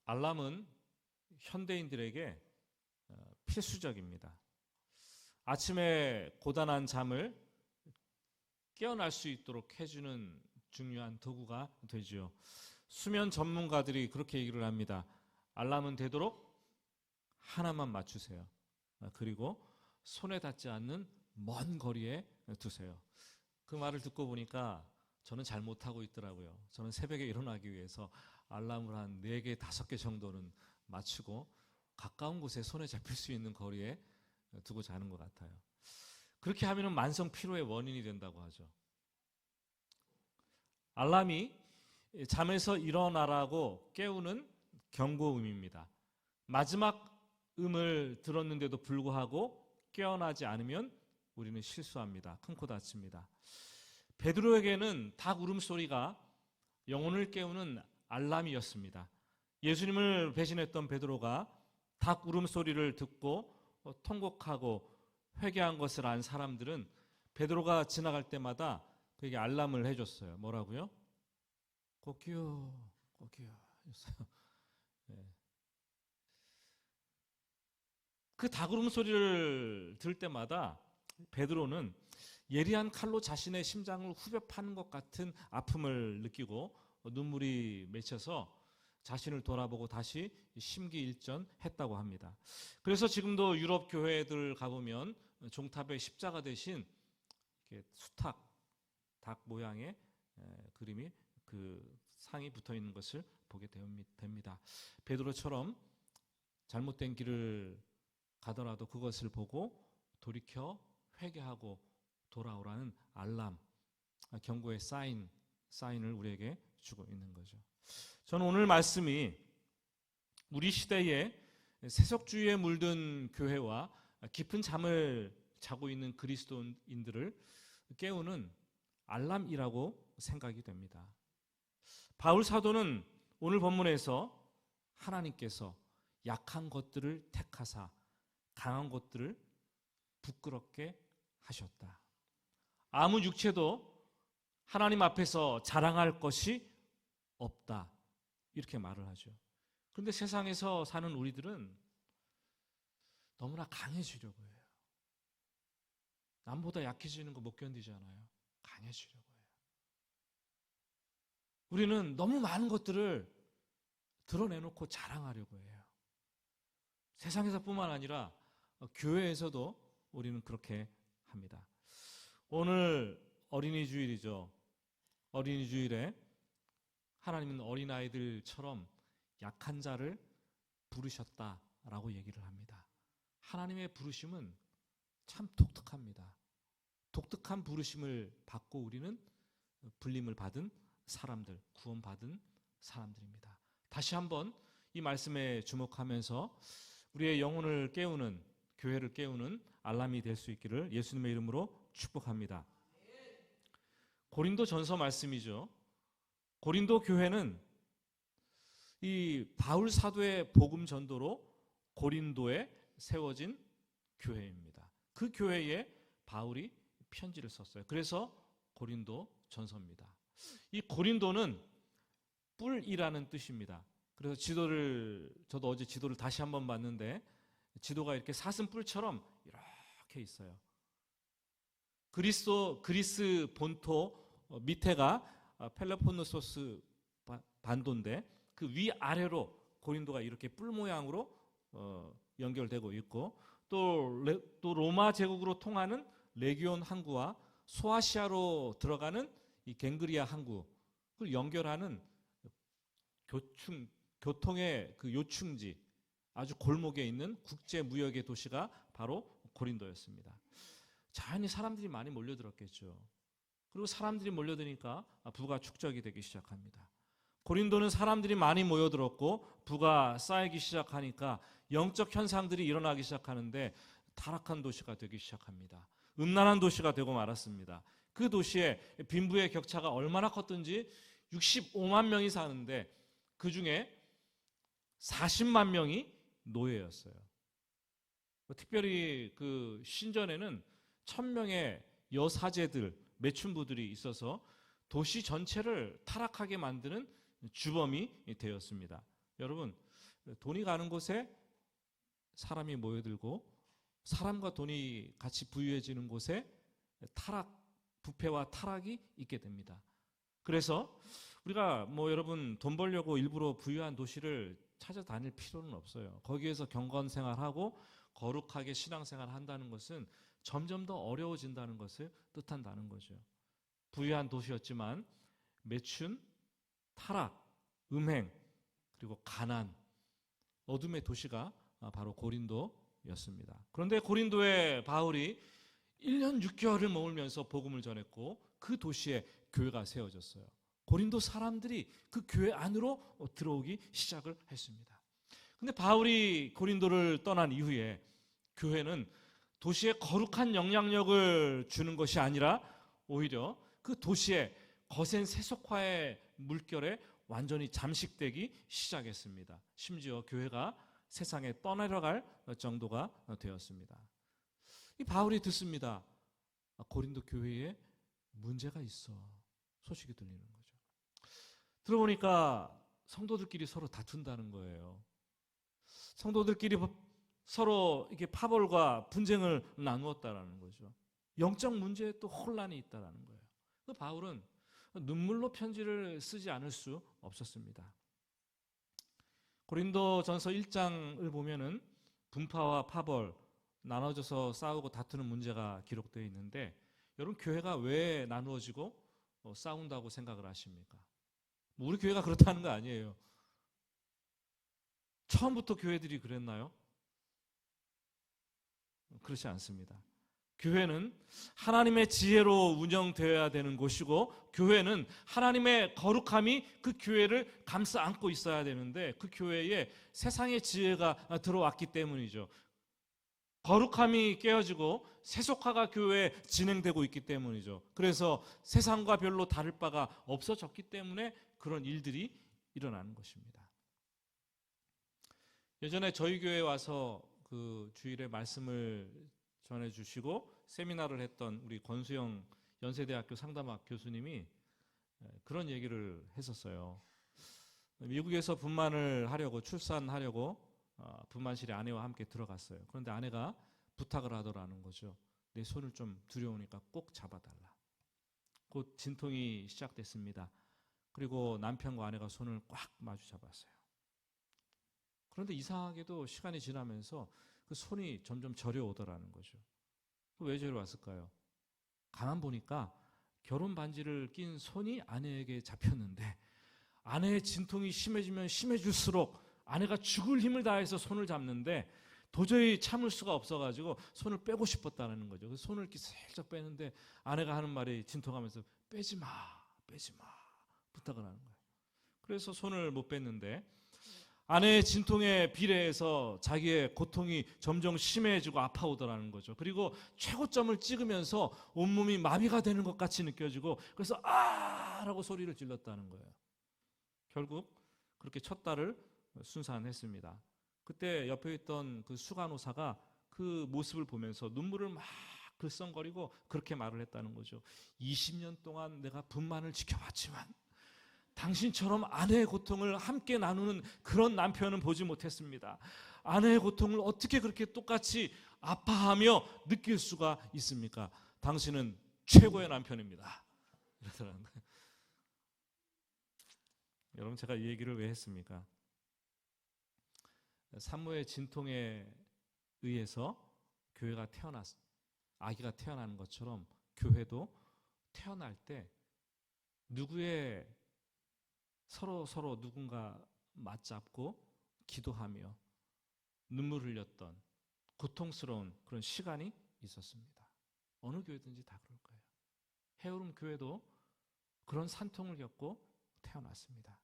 알람은 현대인들에게 필수적입니다. 아침에 고단한 잠을 깨어날 수 있도록 해주는 중요한 도구가 되죠. 수면 전문가들이 그렇게 얘기를 합니다. 알람은 되도록 하나만 맞추세요. 그리고 손에 닿지 않는 먼 거리에 두세요. 그 말을 듣고 보니까 저는 잘 못하고 있더라고요. 저는 새벽에 일어나기 위해서 알람을 한 4개, 5개 정도는 맞추고 가까운 곳에 손에 잡힐 수 있는 거리에 두고 자는 것 같아요. 그렇게 하면 만성 피로의 원인이 된다고 하죠. 알람이 잠에서 일어나라고 깨우는 경고음입니다. 마지막 음을 들었는데도 불구하고 깨어나지 않으면 우리는 실수합니다. 큰 코 다칩니다. 베드로에게는 닭 울음소리가 영혼을 깨우는 알람이었습니다. 예수님을 배신했던 베드로가 닭 울음소리를 듣고 통곡하고 회개한 것을 안 사람들은 베드로가 지나갈 때마다 그에게 알람을 해줬어요. 뭐라고요? 꼬끼요, 꼬끼요. 네. 그 닭 울음소리를 들을 때마다 베드로는 예리한 칼로 자신의 심장을 후벼 파는 것 같은 아픔을 느끼고 눈물이 맺혀서 자신을 돌아보고 다시 심기일전했다고 합니다. 그래서 지금도 유럽 교회들 가보면 종탑에 십자가 대신 이렇게 수탉, 닭 모양의 그림이 그 상이 붙어 있는 것을 보게 됩니다. 베드로처럼 잘못된 길을 가더라도 그것을 보고 돌이켜 회개하고 돌아오라는 알람, 경고의 사인을 우리에게 주고 있는 거죠. 저는 오늘 말씀이 우리 시대에 세속주의에 물든 교회와 깊은 잠을 자고 있는 그리스도인들을 깨우는 알람이라고 생각이 됩니다. 바울 사도는 오늘 본문에서 하나님께서 약한 것들을 택하사 강한 것들을 부끄럽게 하셨다. 아무 육체도 하나님 앞에서 자랑할 것이 없다. 이렇게 말을 하죠. 그런데 세상에서 사는 우리들은 너무나 강해지려고 해요. 남보다 약해지는 거 못 견디잖아요. 강해지려고 해요. 우리는 너무 많은 것들을 드러내놓고 자랑하려고 해요. 세상에서뿐만 아니라 교회에서도 우리는 그렇게 합니다. 오늘 어린이 주일이죠. 어린이 주일에 하나님은 어린아이들처럼 약한 자를 부르셨다라고 얘기를 합니다. 하나님의 부르심은 참 독특합니다. 독특한 부르심을 받고 우리는 불림을 받은 사람들, 구원받은 사람들입니다. 다시 한번 이 말씀에 주목하면서 우리의 영혼을 깨우는, 교회를 깨우는 알람이 될 수 있기를 예수님의 이름으로 축복합니다. 고린도 전서 말씀이죠. 고린도 교회는 이 바울 사도의 복음 전도로 고린도에 세워진 교회입니다. 그 교회에 바울이 편지를 썼어요. 그래서 고린도 전서입니다. 이 고린도는 뿔이라는 뜻입니다. 그래서 저도 어제 지도를 다시 한번 봤는데 지도가 이렇게 사슴뿔처럼 이렇게 있어요. 그리스 본토 밑에가 펠로폰네소스 반도인데 그 위아래로 고린도가 이렇게 뿔 모양으로 연결되고 있고 또 로마 제국으로 통하는 레기온 항구와 소아시아로 들어가는 이 갱그리아 항구를 연결하는 교통의 그 요충지, 아주 골목에 있는 국제 무역의 도시가 바로 고린도였습니다. 자연히 사람들이 많이 몰려들었겠죠. 그리고 사람들이 몰려드니까 부가 축적이 되기 시작합니다. 고린도는 사람들이 많이 모여들었고 부가 쌓이기 시작하니까 영적 현상들이 일어나기 시작하는데 타락한 도시가 되기 시작합니다. 음란한 도시가 되고 말았습니다. 그 도시에 빈부의 격차가 얼마나 컸던지 65만 명이 사는데 그 중에 40만 명이 노예였어요. 특별히 그 신전에는 1000명의 여사제들, 매춘부들이 있어서 도시 전체를 타락하게 만드는 주범이 되었습니다. 여러분, 돈이 가는 곳에 사람이 모여들고 사람과 돈이 같이 부유해지는 곳에 부패와 타락이 있게 됩니다. 그래서 우리가 여러분 돈 벌려고 일부러 부유한 도시를 찾아다닐 필요는 없어요. 거기에서 경건 생활하고 거룩하게 신앙생활 한다는 것은 점점 더 어려워진다는 것을 뜻한다는 거죠. 부유한 도시였지만 매춘, 타락, 음행, 그리고 가난, 어둠의 도시가 바로 고린도였습니다. 그런데 고린도에 바울이 1년 6개월을 머물면서 복음을 전했고 그 도시에 교회가 세워졌어요. 고린도 사람들이 그 교회 안으로 들어오기 시작을 했습니다. 그런데 바울이 고린도를 떠난 이후에 교회는 도시에 거룩한 영향력을 주는 것이 아니라 오히려 그 도시의 거센 세속화의 물결에 완전히 잠식되기 시작했습니다. 심지어 교회가 세상에 떠내려갈 정도가 되었습니다. 이 바울이 듣습니다. 고린도 교회에 문제가 있어. 소식이 들리는 거죠. 들어보니까 성도들끼리 서로 다툰다는 거예요. 성도들끼리 서로 이렇게 파벌과 분쟁을 나누었다라는 거죠. 영적 문제에 또 혼란이 있다라는 거예요. 바울은 눈물로 편지를 쓰지 않을 수 없었습니다. 고린도전서 1장을 보면은 분파와 파벌, 나눠져서 싸우고 다투는 문제가 기록되어 있는데 여러분 교회가 왜 나누어지고 싸운다고 생각을 하십니까? 우리 교회가 그렇다는 거 아니에요. 처음부터 교회들이 그랬나요? 그렇지 않습니다. 교회는 하나님의 지혜로 운영되어야 되는 곳이고 교회는 하나님의 거룩함이 그 교회를 감싸 안고 있어야 되는데 그 교회에 세상의 지혜가 들어왔기 때문이죠. 거룩함이 깨어지고 세속화가 교회에 진행되고 있기 때문이죠. 그래서 세상과 별로 다를 바가 없어졌기 때문에 그런 일들이 일어나는 것입니다. 예전에 저희 교회에 와서 그 주일에 말씀을 전해주시고 세미나를 했던 우리 권수영 연세대학교 상담학 교수님이 그런 얘기를 했었어요. 미국에서 분만을 하려고 출산하려고 분만실에 아내와 함께 들어갔어요. 그런데 아내가 부탁을 하더라는 거죠. 내 손을 좀 두려우니까 꼭 잡아달라. 곧 진통이 시작됐습니다. 그리고 남편과 아내가 손을 꽉 마주 잡았어요. 그런데 이상하게도 시간이 지나면서 그 손이 점점 저려오더라는 거죠. 왜 저려왔을까요? 가만 보니까 결혼 반지를 낀 손이 아내에게 잡혔는데 아내의 진통이 심해지면 심해질수록 아내가 죽을 힘을 다해서 손을 잡는데 도저히 참을 수가 없어가지고 손을 빼고 싶었다는 거죠. 그래서 손을 이렇게 살짝 빼는데 아내가 하는 말이 진통하면서 빼지 마, 빼지 마 부탁을 하는 거예요. 그래서 손을 못 뺐는데 아내의 진통에 비례해서 자기의 고통이 점점 심해지고 아파오더라는 거죠. 그리고 최고점을 찍으면서 온몸이 마비가 되는 것 같이 느껴지고 그래서 아! 라고 소리를 질렀다는 거예요. 결국 그렇게 첫 딸을 순산했습니다. 그때 옆에 있던 그 수간호사가 그 모습을 보면서 눈물을 막 글썽거리고 그렇게 말을 했다는 거죠. 20년 동안 내가 분만을 지켜봤지만 당신처럼 아내의 고통을 함께 나누는 그런 남편은 보지 못했습니다. 아내의 고통을 어떻게 그렇게 똑같이 아파하며 느낄 수가 있습니까? 당신은 최고의 남편입니다. 이러더라고요. 여러분 제가 이 얘기를 왜 했습니까? 산모의 진통에 의해서 교회가 아기가 태어나는 것처럼 교회도 태어날 때 누구의 서로 누군가 맞잡고 기도하며 눈물 흘렸던 고통스러운 그런 시간이 있었습니다. 어느 교회든지 다 그럴 거예요. 해오름 교회도 그런 산통을 겪고 태어났습니다.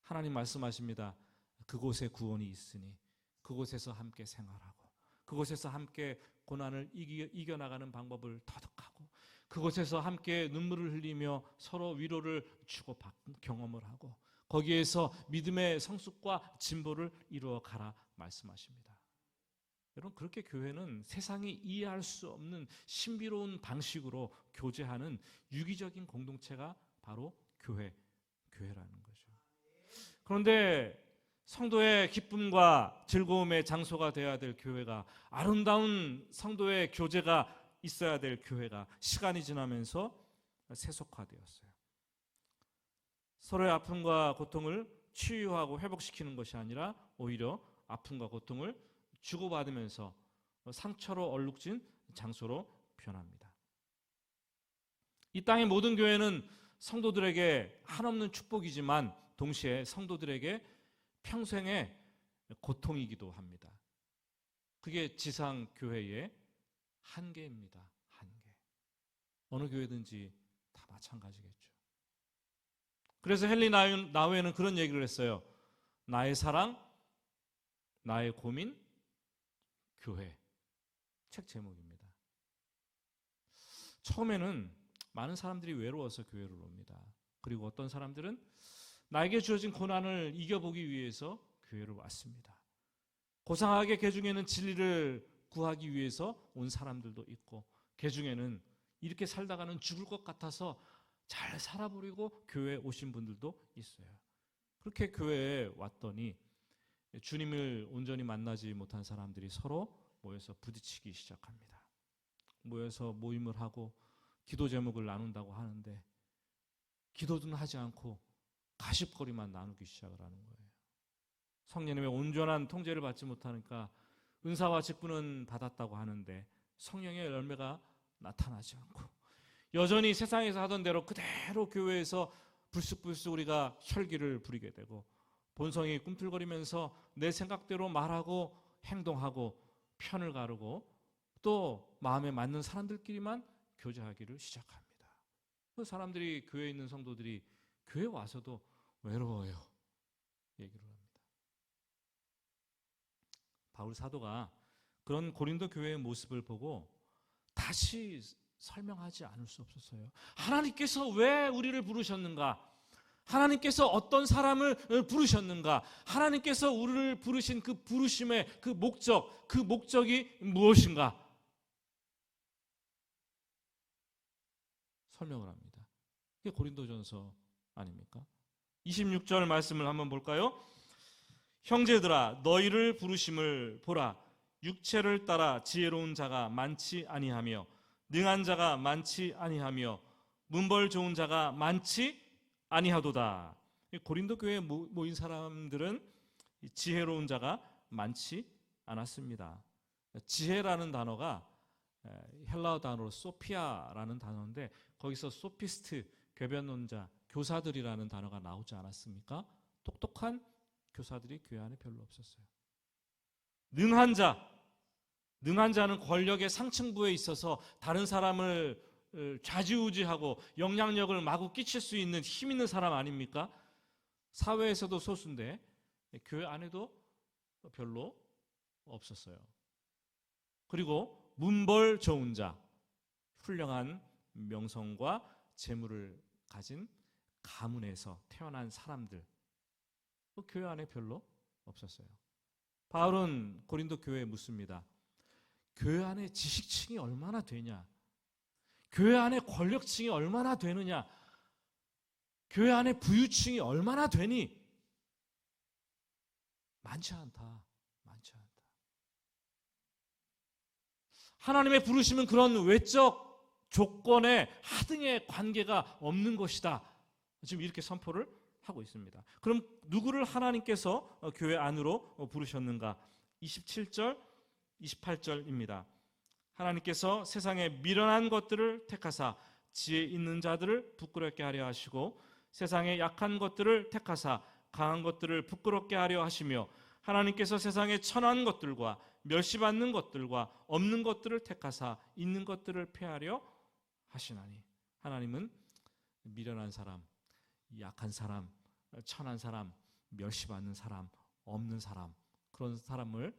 하나님 말씀하십니다. 그곳에 구원이 있으니 그곳에서 함께 생활하고 그곳에서 함께 고난을 이겨나가는 방법을 터득하고 그곳에서 함께 눈물을 흘리며 서로 위로를 주고받는 경험을 하고 거기에서 믿음의 성숙과 진보를 이루어 가라 말씀하십니다. 여러분 그렇게 교회는 세상이 이해할 수 없는 신비로운 방식으로 교제하는 유기적인 공동체가 바로 교회라는 거죠. 그런데 성도의 기쁨과 즐거움의 장소가 되어야 될 교회가, 아름다운 성도의 교제가 있어야 될 교회가 시간이 지나면서 세속화되었어요. 서로의 아픔과 고통을 치유하고 회복시키는 것이 아니라 오히려 아픔과 고통을 주고받으면서 상처로 얼룩진 장소로 변합니다. 이 땅의 모든 교회는 성도들에게 한없는 축복이지만 동시에 성도들에게 평생의 고통이기도 합니다. 그게 지상교회의 한계입니다. 한계. 어느 교회든지 다 마찬가지겠죠. 그래서 헨리 나우에는 그런 얘기를 했어요. 나의 사랑, 나의 고민, 교회. 책 제목입니다. 처음에는 많은 사람들이 외로워서 교회를 옵니다. 그리고 어떤 사람들은 나에게 주어진 고난을 이겨보기 위해서 교회를 왔습니다. 고상하게 개 중에는 진리를 구하기 위해서 온 사람들도 있고, 개 중에는 이렇게 살다가는 죽을 것 같아서 잘 살아보려고 교회에 오신 분들도 있어요. 그렇게 교회에 왔더니 주님을 온전히 만나지 못한 사람들이 서로 모여서 부딪히기 시작합니다. 모여서 모임을 하고 기도 제목을 나눈다고 하는데 기도는 하지 않고 가십거리만 나누기 시작을 하는 거예요. 성령님의 온전한 통제를 받지 못하니까 은사와 직분은 받았다고 하는데 성령의 열매가 나타나지 않고 여전히 세상에서 하던 대로 그대로 교회에서 불쑥불쑥 우리가 혈기를 부리게 되고 본성이 꿈틀거리면서 내 생각대로 말하고 행동하고 편을 가르고 또 마음에 맞는 사람들끼리만 교제하기를 시작합니다. 그 사람들이, 교회에 있는 성도들이 교회 와서도 외로워요 얘기를 합니다. 바울 사도가 그런 고린도 교회의 모습을 보고 다시 설명하지 않을 수 없었어요. 하나님께서 왜 우리를 부르셨는가? 하나님께서 어떤 사람을 부르셨는가? 하나님께서 우리를 부르신 그 부르심의 그 목적이 무엇인가? 설명을 합니다. 그게 고린도전서 아닙니까? 26절 말씀을 한번 볼까요? 형제들아 너희를 부르심을 보라. 육체를 따라 지혜로운 자가 많지 아니하며 능한 자가 많지 아니하며 문벌 좋은 자가 많지 아니하도다. 고린도 교회에 모인 사람들은 지혜로운 자가 많지 않았습니다. 지혜라는 단어가 헬라어 단어로 소피아라는 단어인데 거기서 소피스트, 궤변론자, 교사들이라는 단어가 나오지 않았습니까? 똑똑한 교사들이 교회 안에 별로 없었어요. 능한 자는 권력의 상층부에 있어서 다른 사람을 좌지우지하고 영향력을 마구 끼칠 수 있는 힘 있는 사람 아닙니까? 사회에서도 소수인데 교회 안에도 별로 없었어요. 그리고 문벌 좋은 자, 훌륭한 명성과 재물을 가진 가문에서 태어난 사람들, 교회 안에 별로 없었어요. 바울은 고린도 교회에 묻습니다. 교회 안에 지식층이 얼마나 되냐? 교회 안에 권력층이 얼마나 되느냐? 교회 안에 부유층이 얼마나 되니? 많지 않다. 많지 않다. 하나님의 부르심은 그런 외적 조건의 하등의 관계가 없는 것이다. 지금 이렇게 선포를 하고 있습니다. 그럼 누구를 하나님께서 교회 안으로 부르셨는가? 27절, 28절입니다. 하나님께서 세상에 미련한 것들을 택하사 지혜 있는 자들을 부끄럽게 하려 하시고 세상에 약한 것들을 택하사 강한 것들을 부끄럽게 하려 하시며 하나님께서 세상에 천한 것들과 멸시받는 것들과 없는 것들을 택하사 있는 것들을 폐하려 하시나니. 하나님은 미련한 사람, 약한 사람, 천한 사람, 멸시받는 사람, 없는 사람, 그런 사람을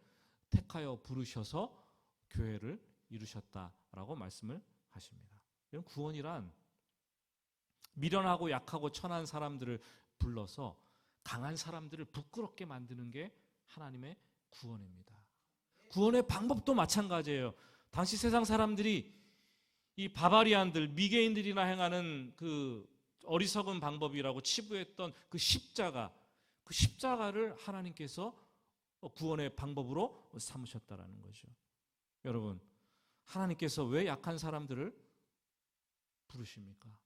택하여 부르셔서 교회를 이루셨다라고 말씀을 하십니다. 이런 구원이란 미련하고 약하고 천한 사람들을 불러서 강한 사람들을 부끄럽게 만드는 게 하나님의 구원입니다. 구원의 방법도 마찬가지예요. 당시 세상 사람들이 이 바바리안들, 미개인들이나 행하는 그 어리석은 방법이라고 치부했던 그 십자가, 그 십자가를 하나님께서 구원의 방법으로 삼으셨다라는 거죠. 여러분, 하나님께서 왜 약한 사람들을 부르십니까?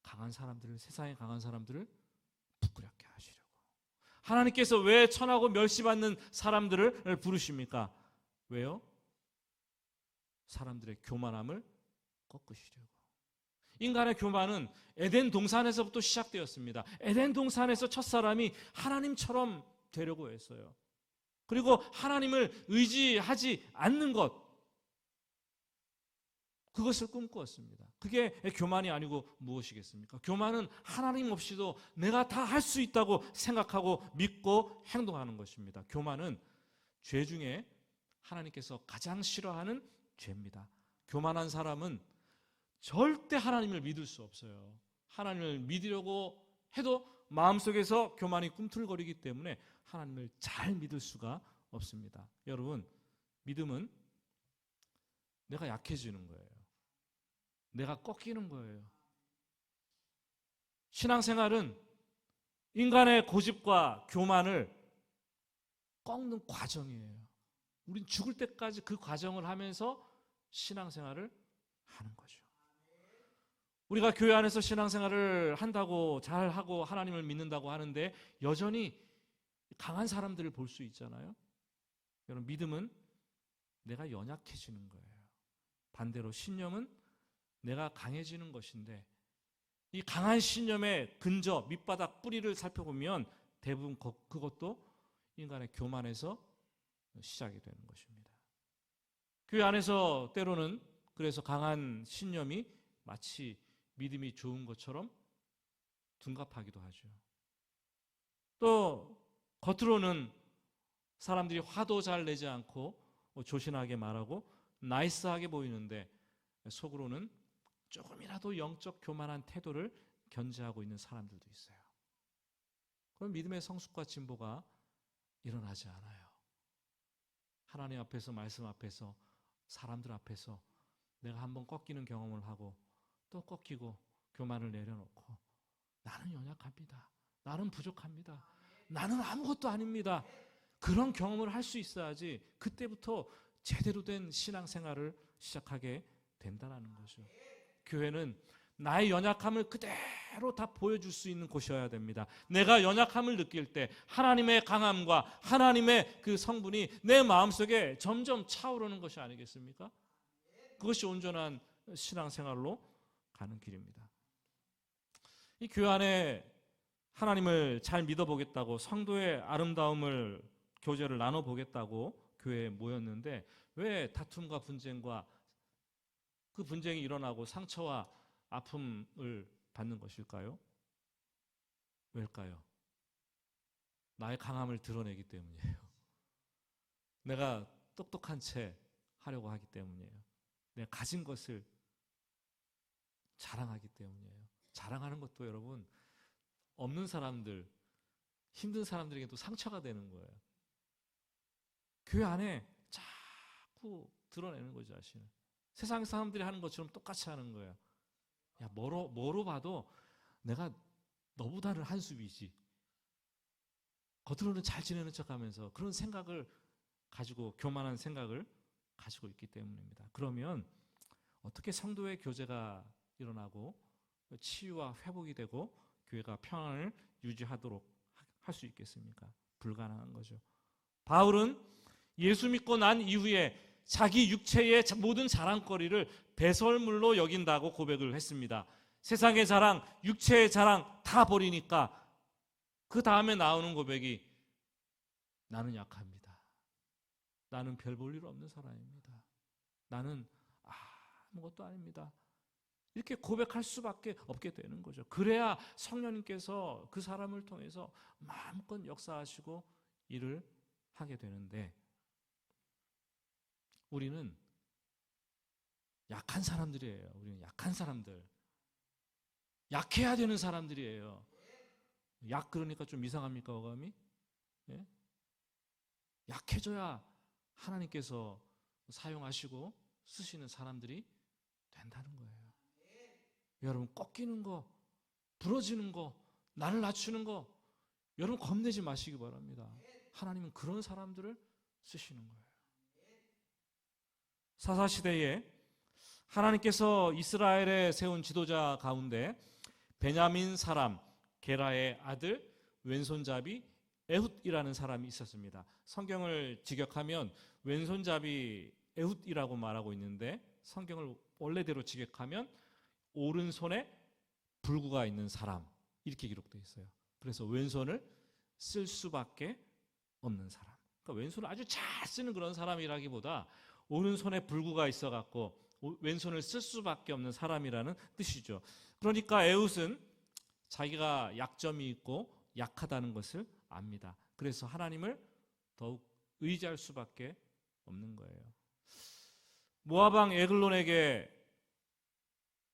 강한 사람들을, 세상에 강한 사람들을 부끄럽게 하시려고. 하나님께서 왜 천하고 멸시받는 사람들을 부르십니까? 왜요? 사람들의 교만함을 꺾으시려고. 인간의 교만은 에덴 동산에서부터 시작되었습니다. 에덴 동산에서 첫사람이 하나님처럼 되려고 했어요. 그리고 하나님을 의지하지 않는 것, 그것을 꿈꾸었습니다. 그게 교만이 아니고 무엇이겠습니까? 교만은 하나님 없이도 내가 다 할 수 있다고 생각하고 믿고 행동하는 것입니다. 교만은 죄 중에 하나님께서 가장 싫어하는 죄입니다. 교만한 사람은 절대 하나님을 믿을 수 없어요. 하나님을 믿으려고 해도 마음속에서 교만이 꿈틀거리기 때문에 하나님을 잘 믿을 수가 없습니다. 여러분, 믿음은 내가 약해지는 거예요. 내가 꺾이는 거예요. 신앙생활은 인간의 고집과 교만을 꺾는 과정이에요. 우린 죽을 때까지 그 과정을 하면서 신앙생활을 하는 거죠. 우리가 교회 안에서 신앙생활을 한다고 잘하고 하나님을 믿는다고 하는데 여전히 강한 사람들을 볼 수 있잖아요. 여러분, 믿음은 내가 연약해지는 거예요. 반대로 신념은 내가 강해지는 것인데, 이 강한 신념의 근저 밑바닥 뿌리를 살펴보면 대부분 그것도 인간의 교만에서 시작이 되는 것입니다. 교회 안에서 때로는 그래서 강한 신념이 마치 믿음이 좋은 것처럼 둔갑하기도 하죠. 또 겉으로는 사람들이 화도 잘 내지 않고 조신하게 말하고 나이스하게 보이는데 속으로는 조금이라도 영적 교만한 태도를 견지하고 있는 사람들도 있어요. 그럼 믿음의 성숙과 진보가 일어나지 않아요. 하나님 앞에서, 말씀 앞에서, 사람들 앞에서 내가 한번 꺾이는 경험을 하고 또 꺾이고 교만을 내려놓고 나는 연약합니다. 나는 부족합니다. 나는 아무것도 아닙니다. 그런 경험을 할 수 있어야지 그때부터 제대로 된 신앙생활을 시작하게 된다는 거죠. 교회는 나의 연약함을 그대로 다 보여줄 수 있는 곳이어야 됩니다. 내가 연약함을 느낄 때 하나님의 강함과 하나님의 그 성분이 내 마음속에 점점 차오르는 것이 아니겠습니까? 그것이 온전한 신앙생활로 가는 길입니다. 이 교회 안에 하나님을 잘 믿어보겠다고, 성도의 아름다움을 교제를 나눠보겠다고 교회에 모였는데 왜 다툼과 분쟁과 그 분쟁이 일어나고 상처와 아픔을 받는 것일까요? 왜일까요? 나의 강함을 드러내기 때문이에요. 내가 똑똑한 채 하려고 하기 때문이에요. 내가 가진 것을 자랑하기 때문이에요. 자랑하는 것도 여러분, 없는 사람들, 힘든 사람들에게도 상처가 되는 거예요. 교회 안에 자꾸 드러내는 거죠, 자신을. 세상 사람들이 하는 것처럼 똑같이 하는 거예요. 야, 뭐로 봐도 내가 너보다는 한 숲이지. 겉으로는 잘 지내는 척하면서 그런 생각을 가지고, 교만한 생각을 가지고 있기 때문입니다. 그러면 어떻게 성도의 교제가 일어나고 치유와 회복이 되고 교회가 평안을 유지하도록 할 수 있겠습니까? 불가능한 거죠. 바울은 예수 믿고 난 이후에 자기 육체의 모든 자랑거리를 배설물로 여긴다고 고백을 했습니다. 세상의 자랑, 육체의 자랑 다 버리니까 그 다음에 나오는 고백이 나는 약합니다. 나는 별 볼 일 없는 사람입니다. 나는 아무것도 아닙니다. 이렇게 고백할 수밖에 없게 되는 거죠. 그래야 성령님께서 그 사람을 통해서 마음껏 역사하시고 일을 하게 되는데, 우리는 약한 사람들이에요. 우리는 약한 사람들. 약해야 되는 사람들이에요. 약 그러니까 좀 이상합니까, 어감이? 예? 약해져야 하나님께서 사용하시고 쓰시는 사람들이 된다는 거예요. 여러분, 꺾이는 거, 부러지는 거, 나를 낮추는 거, 여러분 겁내지 마시기 바랍니다. 하나님은 그런 사람들을 쓰시는 거예요. 사사시대에 하나님께서 이스라엘에 세운 지도자 가운데 베냐민 사람 게라의 아들 왼손잡이 에훗이라는 사람이 있었습니다. 성경을 직역하면 왼손잡이 에훗이라고 말하고 있는데 성경을 원래대로 직역하면 오른손에 불구가 있는 사람 이렇게 기록되어 있어요. 그래서 왼손을 쓸 수밖에 없는 사람. 그러니까 왼손을 아주 잘 쓰는 그런 사람이라기보다 오른손에 불구가 있어갖고 왼손을 쓸 수밖에 없는 사람이라는 뜻이죠. 그러니까 에훗은 자기가 약점이 있고 약하다는 것을 압니다. 그래서 하나님을 더욱 의지할 수밖에 없는 거예요. 모압 왕 에글론에게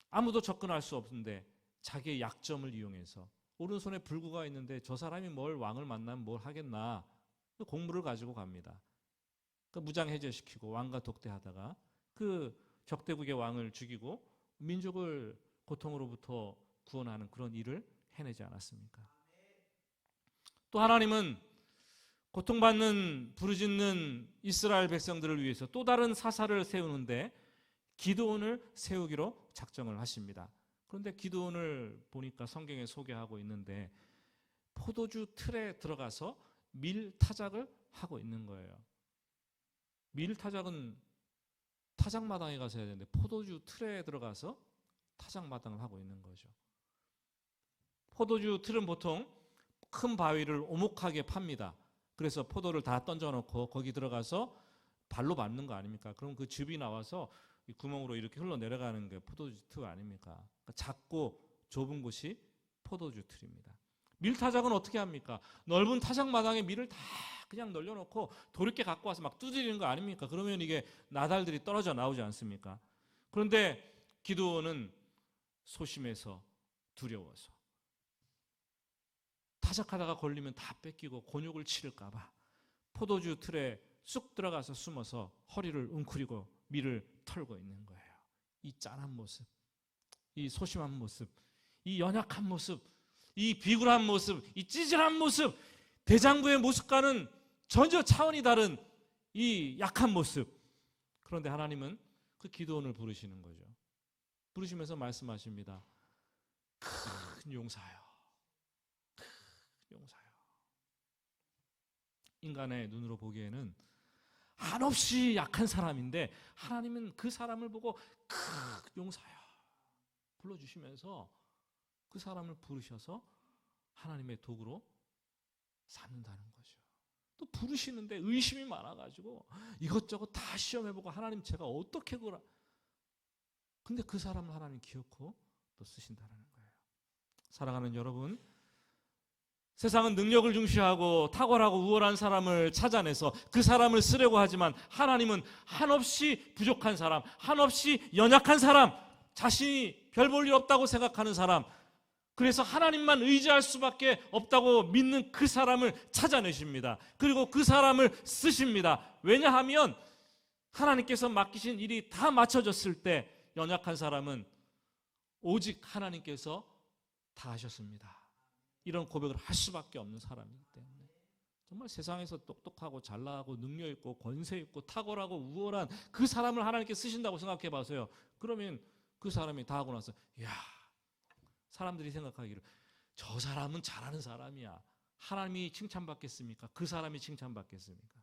아무도 접근할 수 없는데 자기의 약점을 이용해서 오른손에 불구가 있는데 저 사람이 뭘 왕을 만나면 뭘 하겠나 공물을 가지고 갑니다. 무장 해제시키고 왕과 독대하다가 그 적대국의 왕을 죽이고 민족을 고통으로부터 구원하는 그런 일을 해내지 않았습니까? 또 하나님은 고통받는 부르짖는 이스라엘 백성들을 위해서 또 다른 사사를 세우는데 기드온을 세우기로 작정을 하십니다. 그런데 기드온을 보니까 성경에 소개하고 있는데 포도주 틀에 들어가서 밀타작을 하고 있는 거예요. 밀타작은 타작마당에 가서 해야 되는데 포도주 틀에 들어가서 타작마당을 하고 있는 거죠. 포도주 틀은 보통 큰 바위를 오목하게 팝니다. 그래서 포도를 다 던져놓고 거기 들어가서 발로 밟는 거 아닙니까? 그럼 그 즙이 나와서 이 구멍으로 이렇게 흘러내려가는 게 포도주 틀 아닙니까? 그러니까 작고 좁은 곳이 포도주 틀입니다. 밀타작은 어떻게 합니까? 넓은 타작마당에 밀을 다 그냥 널려놓고 도롭게 갖고 와서 막 두드리는 거 아닙니까? 그러면 이게 나달들이 떨어져 나오지 않습니까? 그런데 기드온은 소심해서 두려워서 타작하다가 걸리면 다 뺏기고 곤욕을 치를까 봐 포도주 틀에 쑥 들어가서 숨어서 허리를 웅크리고 밀을 털고 있는 거예요. 이 짠한 모습, 이 소심한 모습, 이 연약한 모습, 이 비굴한 모습, 이 찌질한 모습, 대장부의 모습과는 전혀 차원이 다른 이 약한 모습. 그런데 하나님은 그 기드온을 부르시는 거죠. 부르시면서 말씀하십니다. 큰 용사여, 큰 용사여. 인간의 눈으로 보기에는 한없이 약한 사람인데 하나님은 그 사람을 보고 큰 용사여 불러주시면서 그 사람을 부르셔서 하나님의 도구로 삼는다는 거죠. 또 부르시는데 의심이 많아가지고 이것저것 다 시험해보고 하나님 제가 어떻게 그라 근데 그 사람을 하나님 기억하고 또 쓰신다는 거예요. 사랑하는 여러분, 세상은 능력을 중시하고 탁월하고 우월한 사람을 찾아내서 그 사람을 쓰려고 하지만 하나님은 한없이 부족한 사람, 한없이 연약한 사람, 자신이 별 볼 일 없다고 생각하는 사람, 그래서 하나님만 의지할 수밖에 없다고 믿는 그 사람을 찾아내십니다. 그리고 그 사람을 쓰십니다. 왜냐하면 하나님께서 맡기신 일이 다 맞춰졌을 때 연약한 사람은 오직 하나님께서 다 하셨습니다. 이런 고백을 할 수밖에 없는 사람이기 때문에 정말 세상에서 똑똑하고 잘나고 능력 있고 권세 있고 탁월하고 우월한 그 사람을 하나님께 쓰신다고 생각해 봐서요. 그러면 그 사람이 다 하고 나서 이야, 사람들이 생각하기를 저 사람은 잘하는 사람이야. 하나님이 칭찬받겠습니까? 그 사람이 칭찬받겠습니까?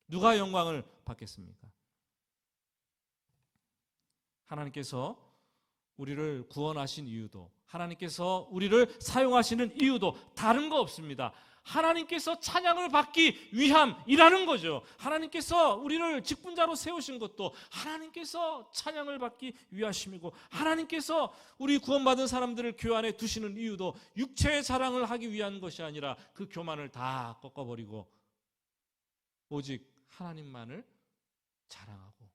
누가 영광을 받겠습니까? 하나님께서 우리를 구원하신 이유도, 하나님께서 우리를 사용하시는 이유도 다른 거 없습니다. 하나님께서 찬양을 받기 위함이라는 거죠. 하나님께서 우리를 직분자로 세우신 것도 하나님께서 찬양을 받기 위하심이고, 하나님께서 우리 구원받은 사람들을 교회 안에 두시는 이유도 육체의 자랑을 하기 위한 것이 아니라 그 교만을 다 꺾어버리고 오직 하나님만을 자랑하고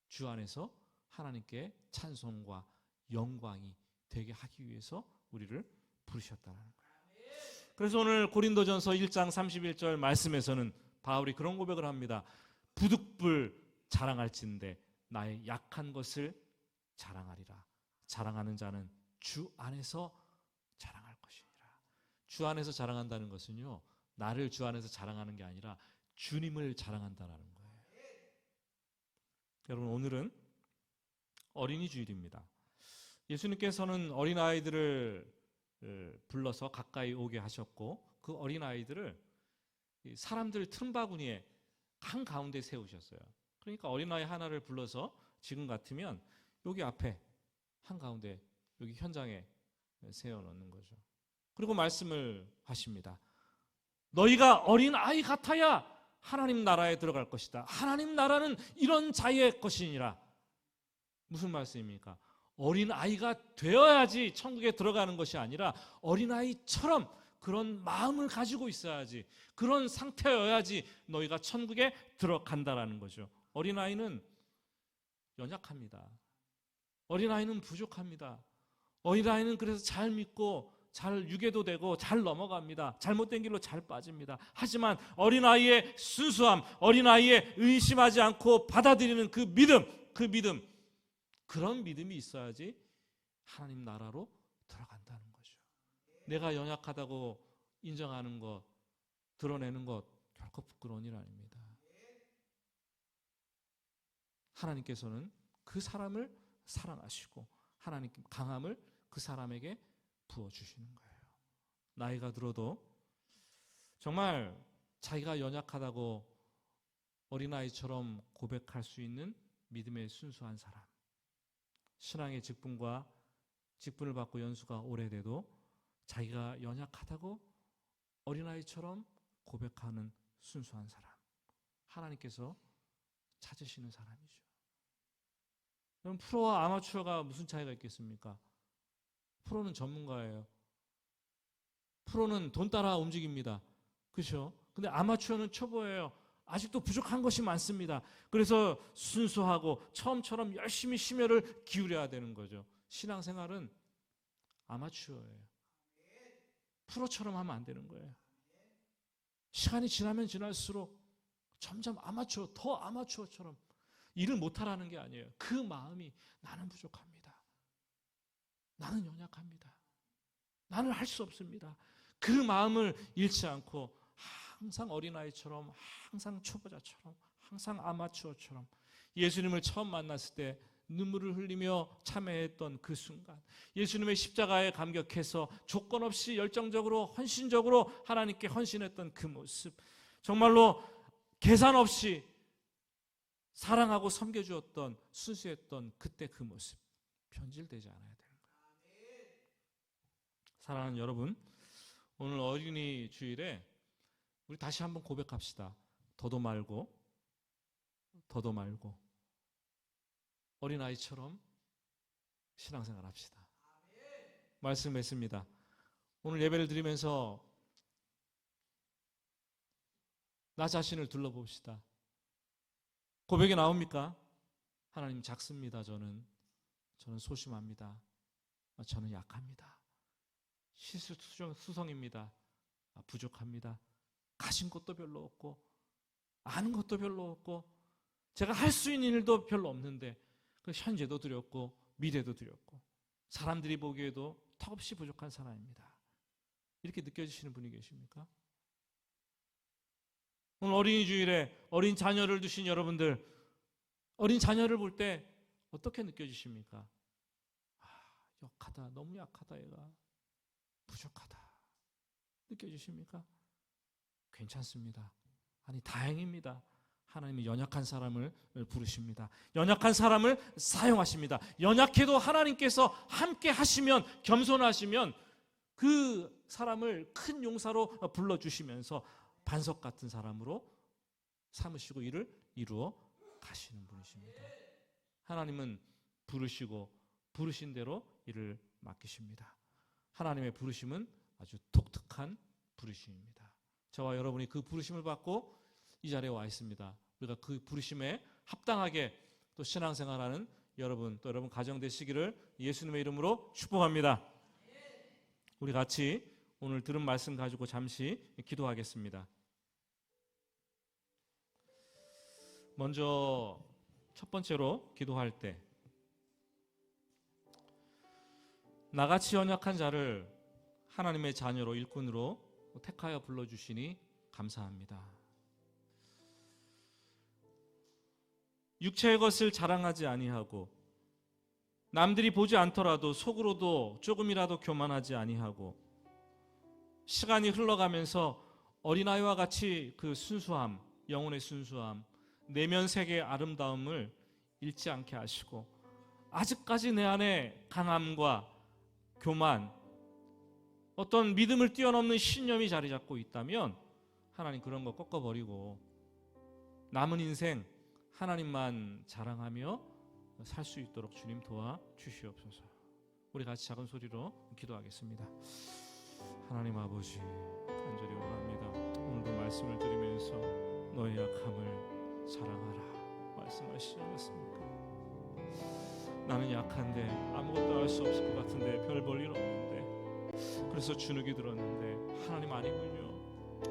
주 안에서 하나님께 찬송과 영광이 되게 하기 위해서 우리를 부르셨다는 거예요. 그래서 오늘 고린도전서 1장 31절 말씀에서는 바울이 그런 고백을 합니다. 부득불 자랑할진대 나의 약한 것을 자랑하리라. 자랑하는 자는 주 안에서 자랑할 것이니라. 주 안에서 자랑한다는 것은요, 나를 주 안에서 자랑하는 게 아니라 주님을 자랑한다는 거예요. 여러분, 오늘은 어린이 주일입니다. 예수님께서는 어린아이들을 불러서 가까이 오게 하셨고, 그 어린아이들을 사람들 틈바구니에 한가운데 세우셨어요. 그러니까 어린아이 하나를 불러서 지금 같으면 여기 앞에 한가운데 여기 현장에 세워놓는 거죠. 그리고 말씀을 하십니다. 너희가 어린아이 같아야 하나님 나라에 들어갈 것이다. 하나님 나라는 이런 자의 것이니라. 무슨 말씀입니까? 어린아이가 되어야지 천국에 들어가는 것이 아니라 어린아이처럼 그런 마음을 가지고 있어야지, 그런 상태여야지 너희가 천국에 들어간다라는 거죠. 어린아이는 연약합니다. 어린아이는 부족합니다. 어린아이는 그래서 잘 믿고 잘 유괴도 되고 잘 넘어갑니다. 잘못된 길로 잘 빠집니다. 하지만 어린아이의 순수함, 어린아이의 의심하지 않고 받아들이는 그 믿음, 그런 믿음이 있어야지 하나님 나라로 들어간다는 거죠. 내가 연약하다고 인정하는 것, 드러내는 것 결코 부끄러운 일 아닙니다. 하나님께서는 그 사람을 사랑하시고 하나님 강함을 그 사람에게 부어주시는 거예요. 나이가 들어도 정말 자기가 연약하다고 어린아이처럼 고백할 수 있는 믿음의 순수한 사람, 신앙의 직분을 받고 연수가 오래돼도 자기가 연약하다고 어린아이처럼 고백하는 순수한 사람, 하나님께서 찾으시는 사람이죠. 그럼 프로와 아마추어가 무슨 차이가 있겠습니까? 프로는 전문가예요. 프로는 돈 따라 움직입니다. 그렇죠? 근데 아마추어는 초보예요. 아직도 부족한 것이 많습니다. 그래서 순수하고 처음처럼 열심히 심혈을 기울여야 되는 거죠. 신앙생활은 아마추어예요. 프로처럼 하면 안 되는 거예요. 시간이 지나면 지날수록 점점 더 아마추어처럼 일을 못하라는 게 아니에요. 그 마음이 나는 부족합니다. 나는 연약합니다. 나는 할 수 없습니다. 그 마음을 잃지 않고 항상 어린아이처럼, 항상 초보자처럼, 항상 아마추어처럼 예수님을 처음 만났을 때 눈물을 흘리며 참회했던 그 순간, 예수님의 십자가에 감격해서 조건 없이 열정적으로 헌신적으로 하나님께 헌신했던 그 모습, 정말로 계산 없이 사랑하고 섬겨주었던, 순수했던 그때 그 모습, 변질되지 않아야 되는 거예요. 사랑하는 여러분, 오늘 어린이 주일에 우리 다시 한번 고백합시다. 더도 말고 어린아이처럼 신앙생활 합시다. 말씀했습니다. 오늘 예배를 드리면서 나 자신을 둘러봅시다. 고백이 나옵니까? 하나님, 작습니다. 저는 소심합니다. 저는 약합니다. 실수수성입니다. 부족합니다. 가진 것도 별로 없고 아는 것도 별로 없고 제가 할 수 있는 일도 별로 없는데 현재도 두렵고 미래도 두렵고 사람들이 보기에도 턱없이 부족한 사람입니다. 이렇게 느껴지시는 분이 계십니까? 오늘 어린이 주일에 어린 자녀를 두신 여러분들, 어린 자녀를 볼 때 어떻게 느껴지십니까? 역하다, 너무 약하다, 얘가 부족하다 느껴지십니까? 괜찮습니다. 아니, 다행입니다. 하나님이 연약한 사람을 부르십니다. 연약한 사람을 사용하십니다. 연약해도 하나님께서 함께 하시면, 겸손하시면 그 사람을 큰 용사로 불러주시면서 반석 같은 사람으로 삼으시고 일을 이루어 가시는 분이십니다. 하나님은 부르시고 부르신 대로 일을 맡기십니다. 하나님의 부르심은 아주 독특한 부르심입니다. 저와 여러분이 그 부르심을 받고 이 자리에 와 있습니다. 우리가 그 부르심에 합당하게 또 신앙생활하는 여러분, 또 여러분 가정 되시기를 예수님의 이름으로 축복합니다. 우리 같이 오늘 들은 말씀 가지고 잠시 기도하겠습니다. 먼저 첫 번째로 기도할 때 나같이 연약한 자를 하나님의 자녀로 일꾼으로 택하여 불러주시니 감사합니다. 육체의 것을 자랑하지 아니하고 남들이 보지 않더라도 속으로도 조금이라도 교만하지 아니하고 시간이 흘러가면서 어린아이와 같이 그 순수함, 영혼의 순수함, 내면 세계의 아름다움을 잃지 않게 하시고 아직까지 내 안에 강함과 교만, 어떤 믿음을 뛰어넘는 신념이 자리 잡고 있다면 하나님 그런 거 꺾어버리고 남은 인생 하나님만 자랑하며 살 수 있도록 주님 도와주시옵소서. 우리 같이 작은 소리로 기도하겠습니다. 하나님 아버지, 간절히 원합니다. 오늘도 말씀을 들으면서 너의 약함을 자랑하라 말씀하시지 않았습니까? 나는 약한데 아무것도 할 수 없을 것 같은데 별 볼 일 없는데 그래서 주눅이 들었는데 하나님 아니군요.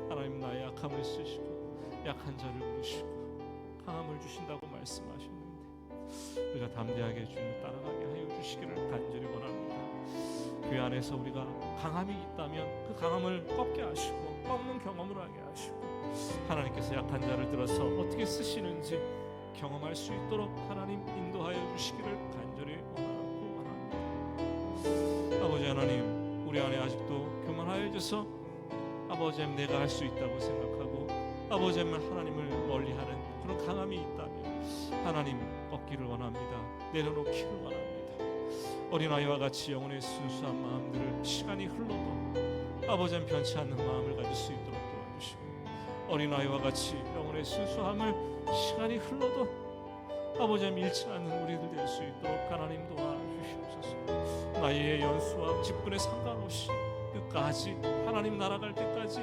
하나님 나의 약함을 쓰시고 약한 자를 부르시고 강함을 주신다고 말씀하셨는데 우리가 담대하게 주님을 따라가게 하여 주시기를 간절히 원합니다. 교회 안에서 우리가 강함이 있다면 그 강함을 꺾게 하시고 꺾는 경험을 하게 하시고 하나님께서 약한 자를 들어서 어떻게 쓰시는지 경험할 수 있도록 하나님 인도하여 주시기를 간절히 원합니다. 아버지 하나님, 우리 안에 아직도 교만하여져서 아버지 하나님 내가 할 수 있다고 생각하고 아버지 하나님을 멀리하는 그런 강함이 있다면 하나님 꺾기를 원합니다. 내려놓기를 원합니다. 어린아이와 같이 영혼의 순수한 마음들을 시간이 흘러도 아버지 하나님 변치 않는 마음을 가질 수 있도록 도와주시고 어린아이와 같이 영혼의 순수함을 시간이 흘러도 아버지 하나님 잃지 않는 우리들 될 수 있도록 하나님 도와주시옵소서. 나이의 연수와 직분에 상관없이 끝까지 하나님 날아갈 때까지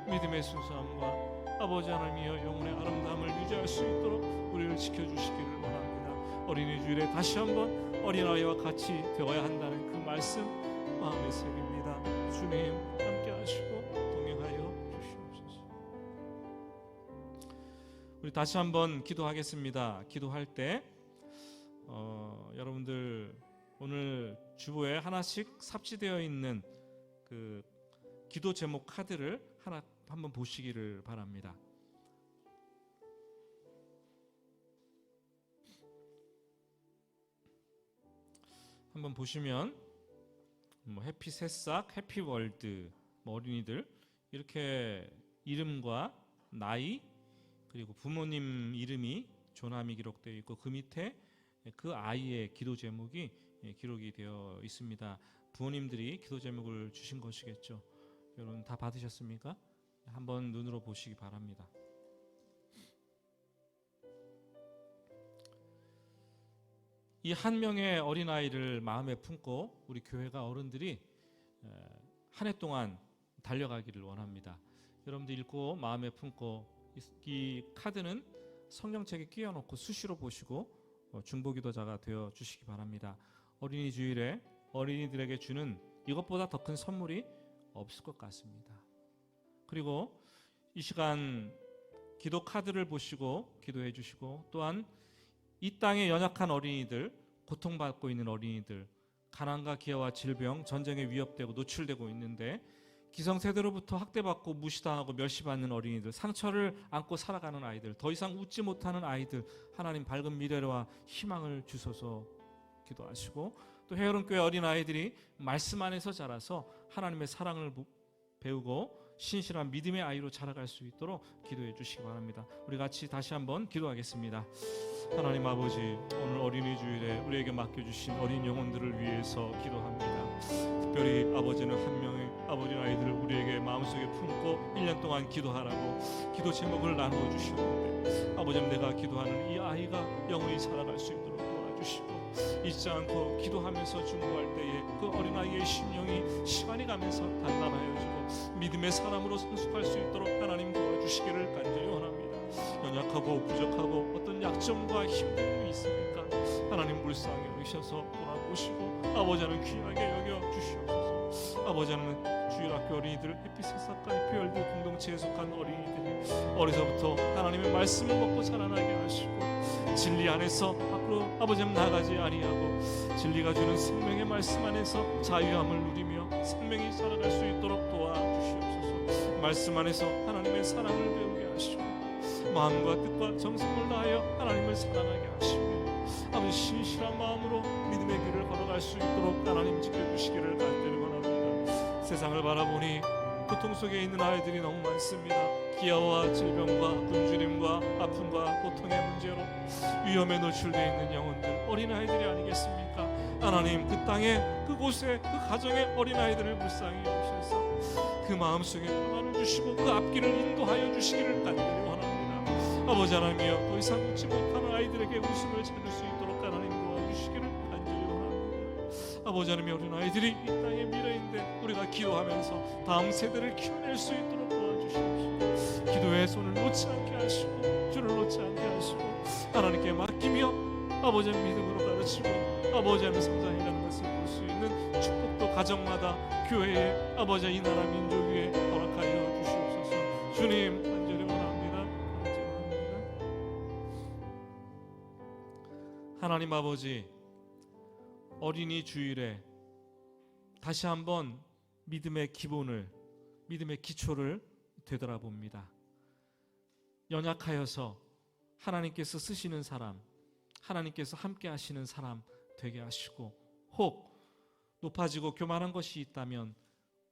믿음의 순수함과 아버지 하나님이여 영혼의 아름다움을 유지할 수 있도록 우리를 지켜주시기를 원합니다. 어린이 주일에 다시 한번 어린아이와 같이 되어야 한다는 그 말씀 마음에 새깁니다. 주님 함께 하시고 동행하여 주시옵소서. 우리 다시 한번 기도하겠습니다. 기도할 때 여러분들 오늘 주보에 하나씩 삽지되어 있는 그 기도 제목 카드를 하나 한번 보시기를 바랍니다. 한번 보시면 해피 새싹, 해피 월드, 어린이들 이렇게 이름과 나이 그리고 부모님 이름이 조남이 기록되어 있고 그 밑에 그 아이의 기도 제목이 기록이 되어 있습니다. 부모님들이 기도 제목을 주신 것이겠죠. 여러분 다 받으셨습니까? 한번 눈으로 보시기 바랍니다. 이 한 명의 어린아이를 마음에 품고 우리 교회가 어른들이 한 해 동안 달려가기를 원합니다. 여러분들 읽고 마음에 품고 이 카드는 성경책에 끼워놓고 수시로 보시고 중보기도자가 되어 주시기 바랍니다. 어린이 주일에 어린이들에게 주는 이것보다 더 큰 선물이 없을 것 같습니다. 그리고 이 시간 기도 카드를 보시고 기도해 주시고 또한 이 땅의 연약한 어린이들, 고통받고 있는 어린이들, 가난과 기아와 질병, 전쟁에 위협되고 노출되고 있는데 기성세대로부터 학대받고 무시당하고 멸시받는 어린이들, 상처를 안고 살아가는 아이들, 더 이상 웃지 못하는 아이들, 하나님 밝은 미래와 희망을 주소서 기도하시고 또 헤어론교회 어린아이들이 말씀 안에서 자라서 하나님의 사랑을 배우고 신실한 믿음의 아이로 자라갈 수 있도록 기도해 주시기 바랍니다. 우리 같이 다시 한번 기도하겠습니다. 하나님 아버지, 오늘 어린이 주일에 우리에게 맡겨주신 어린 영혼들을 위해서 기도합니다. 특별히 아버지는 한 명의 어린아이들을 우리에게 마음속에 품고 1년 동안 기도하라고 기도 제목을 나누어 주셨는데 아버지는 내가 기도하는 이 아이가 영원히 살아갈 수 있도록 도와주시고 잊지 않고 기도하면서 중보할 때에 그 어린아이의 심령이 시간이 가면서 단단하여지고 믿음의 사람으로 성숙할 수 있도록 하나님 도와주시기를 간절히 원합니다. 연약하고 부족하고 어떤 약점과 힘듦이 있으니까 하나님 불쌍히 여기셔서 돌아보시고 아버지 하나님 귀하게 여겨 주시옵소서. 아버지 하나님 주일학교 어린이들, 해피세상과 해피월드 공동체에 속한 어린이들이 어려서부터 하나님의 말씀을 먹고 자라나게 하시고 진리 안에서 밖으로 아버지 나가지 아니하고 진리가 주는 생명의 말씀 안에서 자유함을 누리며 생명이 살아갈 수 있도록 도와주시옵소서. 말씀 안에서 하나님의 사랑을 배우게 하시고 마음과 뜻과 정성을 다하여 하나님을 사랑하게 하시고 아버지 신실한 마음으로 믿음의 길을 걸어갈 수 있도록 하나님 지켜주시기를 간절히 원합니다. 세상을 바라보니 고통 속에 있는 아이들이 너무 많습니다. 기아와 질병과 굶주림과 아픔과 고통의 문제로 위험에 노출되어 있는 영혼들, 어린아이들이 아니겠습니까? 하나님 그 땅에 그곳에 그 가정의 어린아이들을 불쌍히 여기셔서 그 마음속에 평안을 주시고 그 앞길을 인도하여 주시기를 간절히 원합니다. 아버지 하나님이여, 더 이상 웃지 못하는 아이들에게 웃음을 찾을 수 있도록 하나님 도와주시기를 간절히 원합니다. 아버지 하나님이여, 어린아이들이 이 땅의 미래인데 우리가 기도하면서 다음 세대를 키워낼 수 있도록 도와주시옵소서. 기도의 손을 놓지 않게 하시고 줄을 놓지 않게 하시고 하나님께 맡기며 아버지 믿음으로 가르치고 아버지 하나님 성장이라는 것을 볼 수 있는 축복도 가정마다 교회에 아버지 이 나라 민족 위에 허락하여 주시옵소서. 주님 간절히 원합니다. 간절히 원합니다. 하나님 아버지, 어린이 주일에 다시 한번 믿음의 기본을, 믿음의 기초를 되돌아봅니다. 연약하여서 하나님께서 쓰시는 사람, 하나님께서 함께 하시는 사람 되게 하시고, 혹 높아지고 교만한 것이 있다면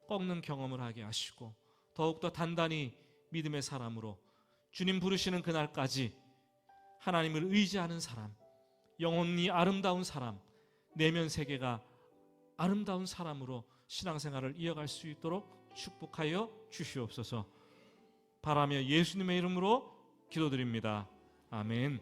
꺾는 경험을 하게 하시고, 더욱더 단단히 믿음의 사람으로 주님 부르시는 그날까지 하나님을 의지하는 사람, 영혼이 아름다운 사람, 내면 세계가 아름다운 사람으로 신앙생활을 이어갈 수 있도록 축복하여 주시옵소서. 바라며 예수님의 이름으로 기도드립니다. 아멘.